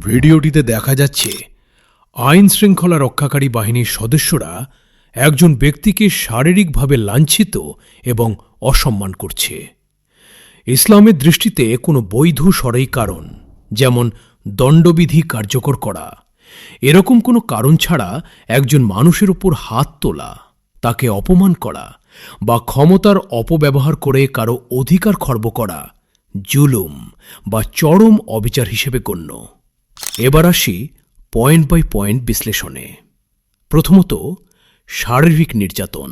ভিডিওটিতে দেখা যাচ্ছে আইন শৃঙ্খলা রক্ষাকারী বাহিনীর সদস্যরা একজন ব্যক্তিকে শারীরিকভাবে লাঞ্ছিত এবং অসম্মান করছে। ইসলামের দৃষ্টিতে কোনো বৈধ সরাই কারণ, যেমন দণ্ডবিধি কার্যকর করা, এরকম কোনো কারণ ছাড়া একজন মানুষের উপর হাত তোলা, তাকে অপমান করা বা ক্ষমতার অপব্যবহার করে কারো অধিকার খর্ব করা জুলুম বা চরম অবিচার হিসেবে গণ্য। এবার আসি পয়েন্ট বাই পয়েন্ট বিশ্লেষণে। প্রথমত, শারীরিক নির্যাতন।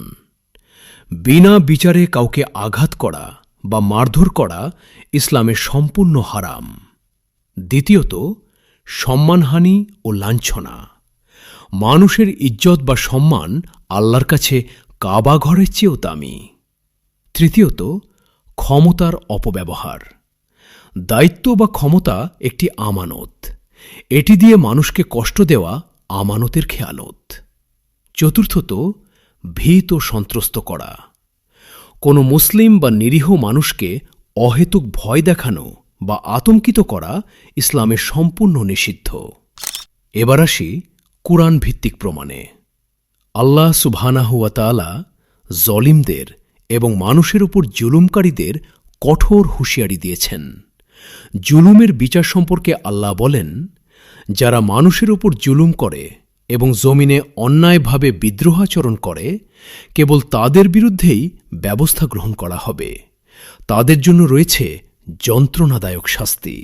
বিনা বিচারে কাউকে আঘাত করা বা মারধর করা ইসলামের সম্পূর্ণ হারাম। দ্বিতীয়ত, সম্মানহানি ও লাঞ্ছনা। মানুষের ইজ্জত বা সম্মান আল্লাহর কাছে কাবা ঘরের চেয়েও দামি। তৃতীয়ত, ক্ষমতার অপব্যবহার। দায়িত্ব বা ক্ষমতা একটি আমানত, এটি দিয়ে মানুষকে কষ্ট দেওয়া আমানতের খেয়ালত। চতুর্থত, ভীত ও সন্ত্রস্ত করা। কোনো মুসলিম বা নিরীহ মানুষকে অহেতুক ভয় দেখানো বা আতঙ্কিত করা ইসলামের সম্পূর্ণ নিষিদ্ধ। এবার আসি কুরআন ভিত্তিক প্রমাণে। আল্লাহ সুবহানাহু ওয়া তাআলা জলিমদের এবং মানুষের উপর জুলুমকারীদের কঠোর হুঁশিয়ারি দিয়েছেন। জুলুমের বিচার সম্পর্কে আল্লাহ বলেন, যারা মানুষের উপর জুলুম করে এবং জমিনে অন্যায়ভাবে বিদ্রোহাচরণ করে, কেবল তাদের বিরুদ্ধেই ব্যবস্থা গ্রহণ করা হবে। তাদের জন্য রয়েছে যন্ত্রণাদায়ক শাস্তি।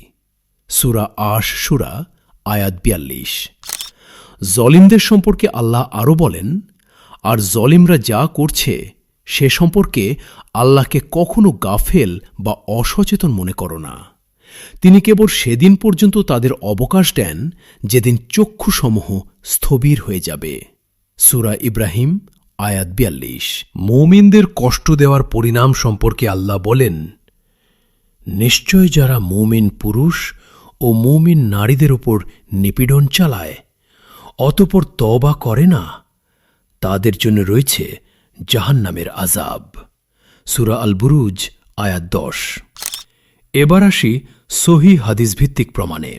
সূরা আশ-শুরা আয়াত ৪২। জলিমদের সম্পর্কে আল্লাহ আরও বলেন, আর জলিমরা যা করছে সে সম্পর্কে আল্লাহকে কখনো গাফেল বা অসচেতন মনে করো না। তিনি কেবল সেদিন পর্যন্ত তাদের অবকাশ দেন যেদিন চক্ষুসমূহ স্থবির হয়ে যাবে। সূরা ইব্রাহিম আয়াত ৪২। মুমিনদের কষ্ট দেওয়ার পরিণাম সম্পর্কে আল্লাহ বলেন, নিশ্চয় যারা মুমিন পুরুষ ও মুমিন নারীদের উপর নিপীড়ন চালায় অতঃপর তওবা করে না, তাদের জন্য রয়েছে জাহান্নামের আযাব। সূরা আল বুরুজ আয়াত ১০। এবার আসি সহিহ হাদিস ভিত্তিক প্রমাণে।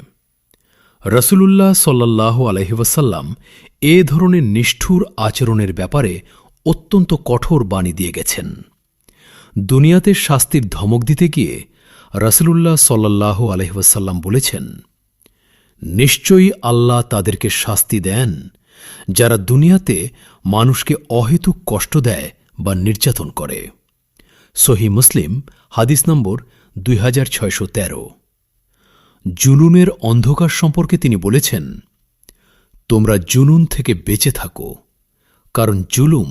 রাসূলুল্লাহ সাল্লাল্লাহু আলাইহি ওয়াসাল্লাম এ ধরনের নিষ্ঠুর আচরণের ব্যাপারে অত্যন্ত কঠোর বাণী দিয়ে গেছেন। দুনিয়াতে শাস্তির ধমক দিতে গিয়ে রাসূলুল্লাহ সাল্লাল্লাহু আলাইহি ওয়াসাল্লাম বলেছেন, নিশ্চয়ই আল্লাহ তাদেরকে শাস্তি দেন যারা দুনিয়াতে মানুষকে অহেতুক কষ্ট দেয় বা নির্যাতন করে। সহিহ মুসলিম হাদিস নম্বর ২৬১৩। জুলুমের অন্ধকার সম্পর্কে তিনি বলেছেন, তোমরা জুলুম থেকে বেঁচে থাকো, কারণ জুলুম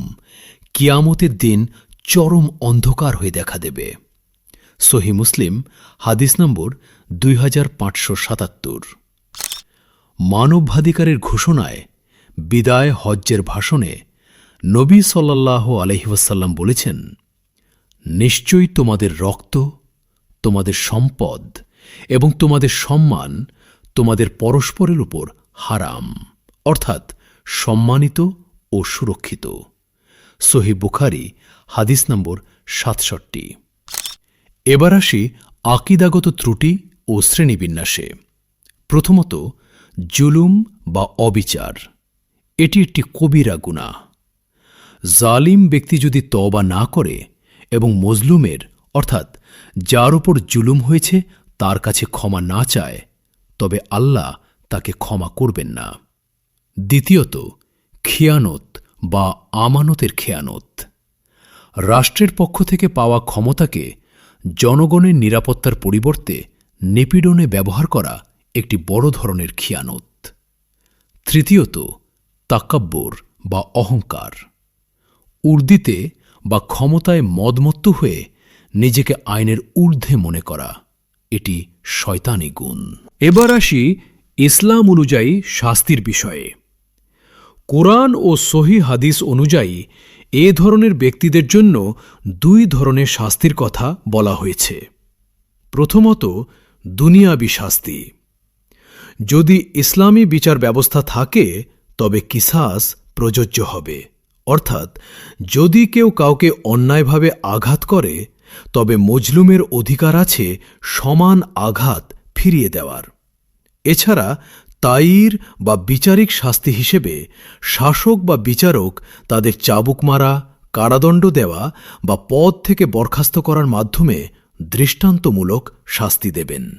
কিয়ামতের দিন চরম অন্ধকার হয়ে দেখা দেবে। সহিহ মুসলিম হাদিস নম্বর ২৫৭৭। মানবাধিকারের ঘোষণায় বিদায় হজ্জের ভাষণে নবী সাল্লাল্লাহু আলাইহি ওয়াসাল্লাম বলেছেন, নিশ্চয়ই তোমাদের রক্ত, তোমাদের সম্পদ এবং তোমাদের সম্মান তোমাদের পরস্পরের উপর হারাম, অর্থাৎ সম্মানিত ও সুরক্ষিত। সহিহ বুখারী হাদিস নম্বর ৬৭। এবার আসি আকীদাগত ত্রুটি ও শ্রেণীবিন্যাসে। প্রথমত, জুলুম বা অবিচার। এটি একটি কবিরা গুনাহ। জালিম ব্যক্তি যদি তওবা না করে এবং মজলুমের অর্থাৎ যার উপর জুলুম হয়েছে তার কাছে ক্ষমা না চায়, তবে আল্লাহ তাকে ক্ষমা করবেন না। দ্বিতীয়ত, খেয়ানত বা আমানতের খেয়ানত। রাষ্ট্রের পক্ষ থেকে পাওয়া ক্ষমতাকে জনগণের নিরাপত্তার পরিবর্তে নিপীড়নে ব্যবহার করা একটি বড় ধরনের খেয়ানত। তৃতীয়ত, তাকাব্বুর বা অহংকার। উর্দিতে বা ক্ষমতায় মদমত্ত হয়ে নিজেকে আইনের ঊর্ধ্বে মনে করা, এটি শয়তানি গুণ। এবার আসি ইসলাম অনুযায়ী শাস্তির বিষয়ে। কোরআন ও সহিহ হাদিস অনুযায়ী এ ধরনের ব্যক্তিদের জন্য দুই ধরনের শাস্তির কথা বলা হয়েছে। প্রথমত, দুনিয়াবী শাস্তি। যদি ইসলামী বিচার ব্যবস্থা থাকে তবে কিসাস প্রযোজ্য হবে, অর্থাৎ যদি কেউ কাউকে অন্যায়ভাবে আঘাত করে তবে মজলুমের অধিকার আছে সমান আঘাত ফিরিয়ে দেওয়ার। এছাড়া তাইর বা বিচারিক শাস্তি হিসেবে শাসক বা বিচারক তাদের চাবুক মারা, কারাদণ্ড দেওয়া বা পদ থেকে বরখাস্ত করার মাধ্যমে দৃষ্টান্তমূলক শাস্তি দেবেন।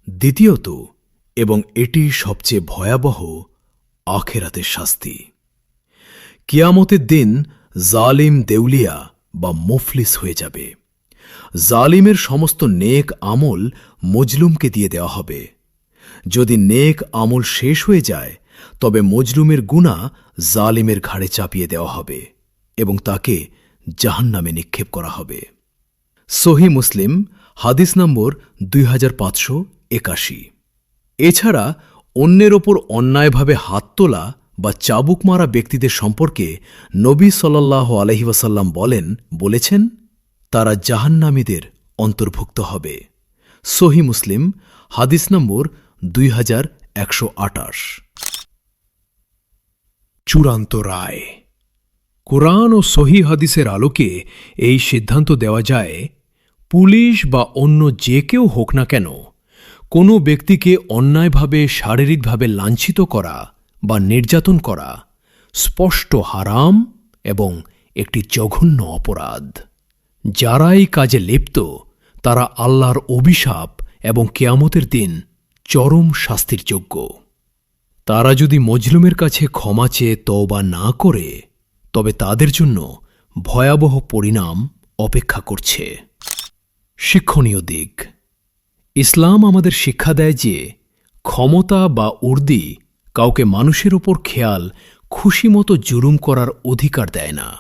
দ্বিতীয়ত, এবং এটি সবচেয়ে ভয়াবহ, আখেরাতের শাস্তি। কিয়ামতের দিন জালিম দেউলিয়া বা মুফলিস হয়ে যাবে। জালিমের সমস্ত নেক আমল মজলুমকে দিয়ে দেওয়া হবে। যদি নেক আমল শেষ হয়ে যায় তবে মজলুমের গুনাহ জালিমের ঘাড়ে চাপিয়ে দেওয়া হবে এবং তাকে জাহান্নামে নিক্ষেপ করা হবে। সহিহ মুসলিম হাদিস নম্বর 2581। এছাড়া অন্যের ওপর অন্যায়ভাবে হাত তোলা বা চাবুক মারা ব্যক্তিদের সম্পর্কে নবী সাল্লাল্লাহু আলাইহি ওয়াসাল্লাম বলেছেন, তারা জাহান্নামীদের অন্তর্ভুক্ত হবে। সহিহ মুসলিম হাদিস নম্বর 2128। চূড়ান্ত রায়। কোরআন ও সহিহ হাদিসের আলোকে এই সিদ্ধান্ত দেওয়া যায়, পুলিশ বা অন্য যে কেউ হোক না কেন, কোনো ব্যক্তিকে অন্যায়ভাবে শারীরিকভাবে লাঞ্ছিত করা বা নির্যাতন করা স্পষ্ট হারাম এবং একটি জঘন্য অপরাধ। যারা এই কাজে লিপ্ত তারা আল্লাহর অভিশাপ এবং কিয়ামতের দিন চরম শাস্তির যোগ্য। তারা যদি মজলুমের কাছে ক্ষমা চেয়ে তওবা না করে তবে তাদের জন্য ভয়াবহ পরিণাম অপেক্ষা করছে। শিক্ষণীয় দিক। ইসলাম আমাদের শিক্ষা দেয় যে ক্ষমতা বা উর্দি কাউকে মানুষের ওপর খেয়াল খুশিমতো জুলুম করার অধিকার দেয় না।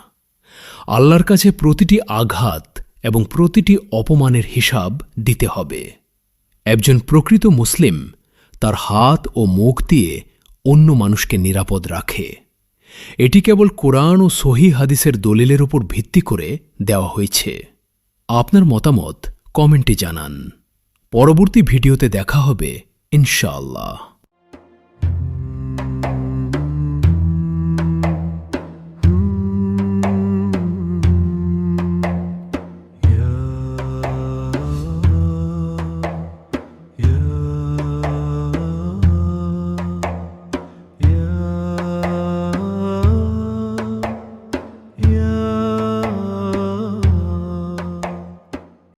আল্লাহর কাছে প্রতিটি আঘাত এবং প্রতিটি অপমানের হিসাব দিতে হবে। একজন প্রকৃত মুসলিম তার হাত ও মুখ দিয়ে অন্য মানুষকে নিরাপদ রাখে। এটি কেবল কোরআন ও সহিহ হাদিসের দলিলের উপর ভিত্তি করে দেওয়া হয়েছে। আপনার মতামত কমেন্টে জানান। পরবর্তী ভিডিওতে দেখা হবে ইনশাআল্লাহ।